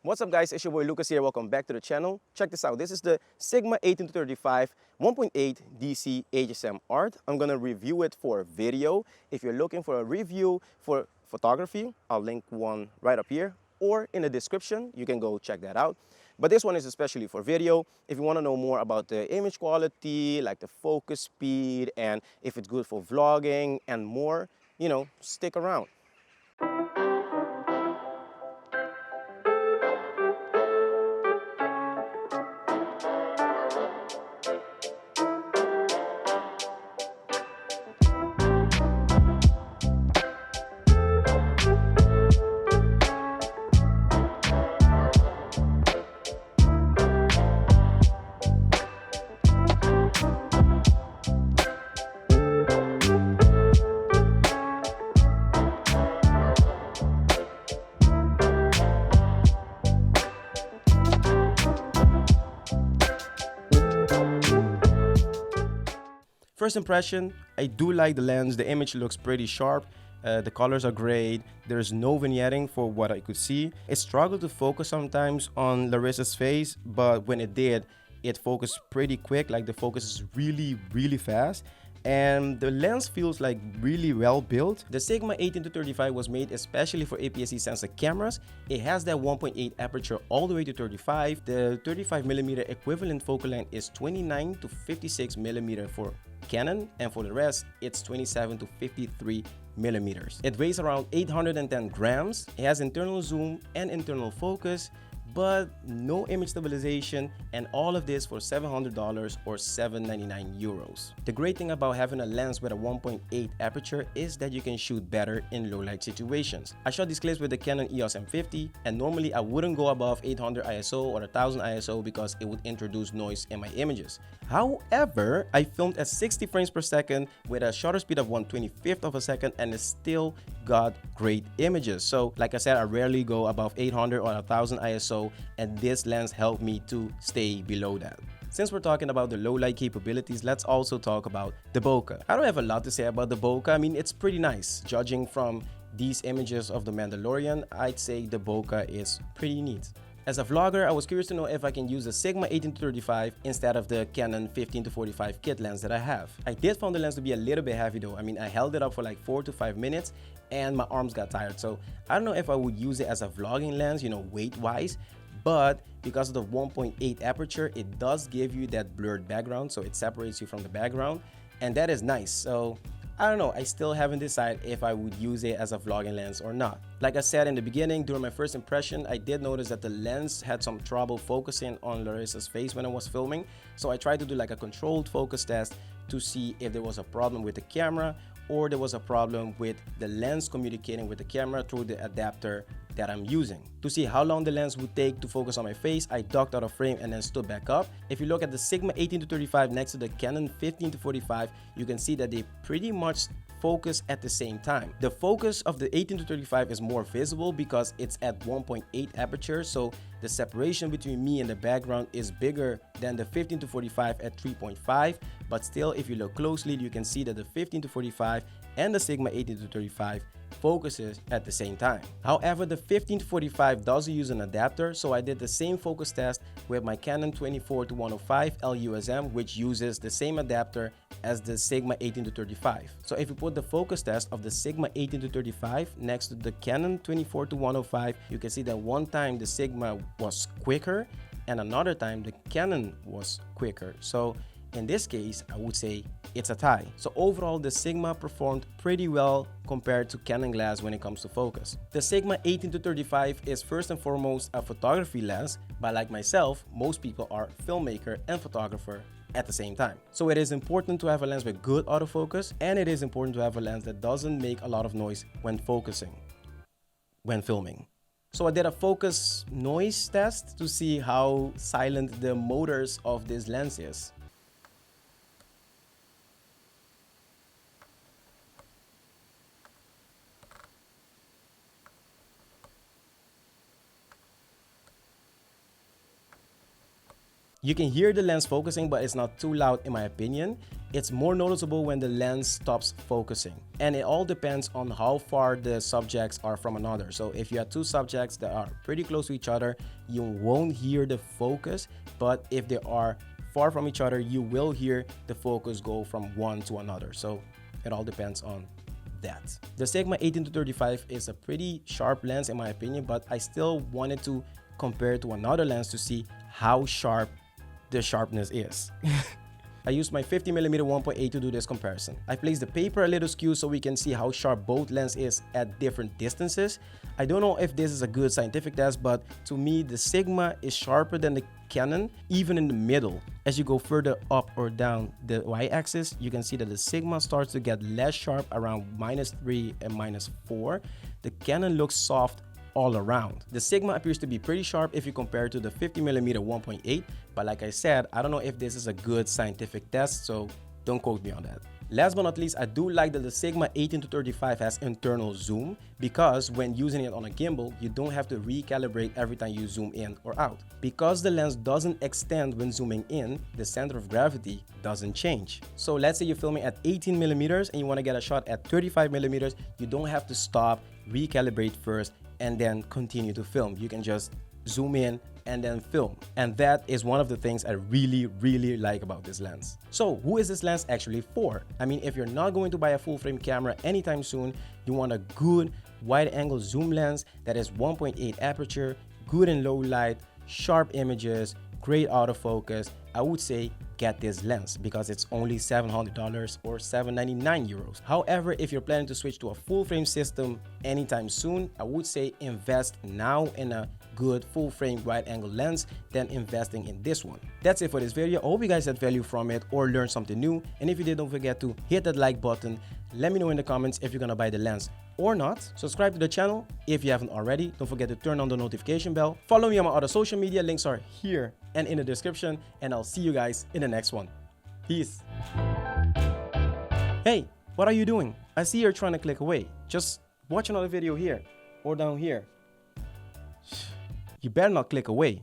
What's up guys, it's your boy Lucas here. Welcome back to the channel. Check this out. This is the Sigma 18-35 1.8 DC HSM art. I'm gonna review it for video. If you're looking for a review for photography, I'll link one right up here or in the description. You can go check that out. But this one is especially for video. If you want to know more about the image quality, like the focus speed, and if it's good for vlogging and more, stick around. First impression, I do like the lens. The image looks pretty sharp. The colors are great. There's no vignetting for what I could see. It struggled to focus sometimes on Larissa's face, but when it did, it focused pretty quick. Like the focus is really fast. And the lens feels like really well built. The Sigma 18-35 was made especially for APS-C sensor cameras. It has that 1.8 aperture all the way to 35. The 35mm equivalent focal length is 29 to 56mm for Canon, and for the rest, it's 27 to 53 millimeters. It weighs around 810 grams. It has internal zoom and internal focus, but no image stabilization, and all of this for $700 or 799 euros. The great thing about having a lens with a 1.8 aperture is that you can shoot better in low light situations. I shot these clips with the Canon EOS M50, and normally I wouldn't go above 800 ISO or 1000 ISO because it would introduce noise in my images. However, I filmed at 60 frames per second with a shutter speed of 1/25th of a second, and it still got great images. So like I said, I rarely go above 800 or 1000 ISO, and this lens helped me to stay below that. Since we're talking about the low light capabilities, let's also talk about the bokeh. I don't have a lot to say about the bokeh. I mean, it's pretty nice. Judging from these images of the Mandalorian, I'd say the bokeh is pretty neat. As a vlogger, I was curious to know if I can use the Sigma 18-35 instead of the Canon 15-45 kit lens that I have. I did find the lens to be a little bit heavy though. I mean, I held it up for like 4 to 5 minutes and my arms got tired. So I don't know if I would use it as a vlogging lens, weight-wise, but because of the 1.8 aperture, it does give you that blurred background, so it separates you from the background, and that is nice. So I don't know, I still haven't decided if I would use it as a vlogging lens or not. Like I said in the beginning, during my first impression, I did notice that the lens had some trouble focusing on Larissa's face when I was filming. So I tried to do like a controlled focus test to see if there was a problem with the camera or there was a problem with the lens communicating with the camera through the adapter that I'm using. To see how long the lens would take to focus on my face, I ducked out of frame and then stood back up. If you look at the Sigma 18-35 next to the Canon 15-45, you can see that they pretty much focus at the same time. The focus of the 18-35 is more visible because it's at 1.8 aperture, so the separation between me and the background is bigger than the 15-45 at 3.5, but still, if you look closely, you can see that the 15-45 and the Sigma 18-35 focuses at the same time. However, the 15-45 does use an adapter, so I did the same focus test with my Canon 24-105 LUSM, which uses the same adapter as the Sigma 18-35. So if you put the focus test of the Sigma 18-35 next to the Canon 24-105, you can see that one time the Sigma was quicker and another time the Canon was quicker. So in this case, I would say it's a tie. So overall, the Sigma performed pretty well compared to Canon glass when it comes to focus. The Sigma 18-35 is first and foremost a photography lens, but like myself, most people are filmmaker and photographer at the same time. So it is important to have a lens with good autofocus, and it is important to have a lens that doesn't make a lot of noise when focusing, when filming. So I did a focus noise test to see how silent the motors of this lens is. You can hear the lens focusing, but it's not too loud in my opinion. It's more noticeable when the lens stops focusing. And it all depends on how far the subjects are from another. So if you have two subjects that are pretty close to each other, you won't hear the focus. But if they are far from each other, you will hear the focus go from one to another. So it all depends on that. The Sigma 18-35 is a pretty sharp lens in my opinion, but I still wanted to compare it to another lens to see how sharp the sharpness is. I used my 50mm 1.8 to do this comparison. I placed the paper a little skewed so we can see how sharp both lenses is at different distances. I don't know if this is a good scientific test, but to me the Sigma is sharper than the Canon, even in the middle. As you go further up or down the y-axis, you can see that the Sigma starts to get less sharp around -3 and -4. The Canon looks soft all around. The Sigma appears to be pretty sharp if you compare it to the 50mm 1.8, but like I said, I don't know if this is a good scientific test, so don't quote me on that. Last but not least, I do like that the Sigma 18-35 has internal zoom, because when using it on a gimbal, you don't have to recalibrate every time you zoom in or out. Because the lens doesn't extend when zooming in, the center of gravity doesn't change. So let's say you're filming at 18mm and you want to get a shot at 35mm, you don't have to stop, recalibrate first, and then continue to film. You can just zoom in and then film. And that is one of the things I really like about this lens. So who is this lens actually for? I mean, if you're not going to buy a full frame camera anytime soon, you want a good wide angle zoom lens that is 1.8 aperture, good in low light, sharp images, great autofocus, I would say get this lens because it's only $700 or 799 euros. However, if you're planning to switch to a full frame system anytime soon, I would say invest now in a good full frame wide angle lens than investing in this one. That's it for this video. I hope you guys had value from it or learned something new. And if you did, don't forget to hit that like button. Let me know in the comments if you're gonna buy the lens or not. Subscribe to the channel if you haven't already. Don't forget to turn on the notification bell. Follow me on my other social media. Links are here and in the description. And I'll see you guys in the next one. Peace. Hey, what are you doing? I see you're trying to click away. Just watch another video here or down here. You better not click away.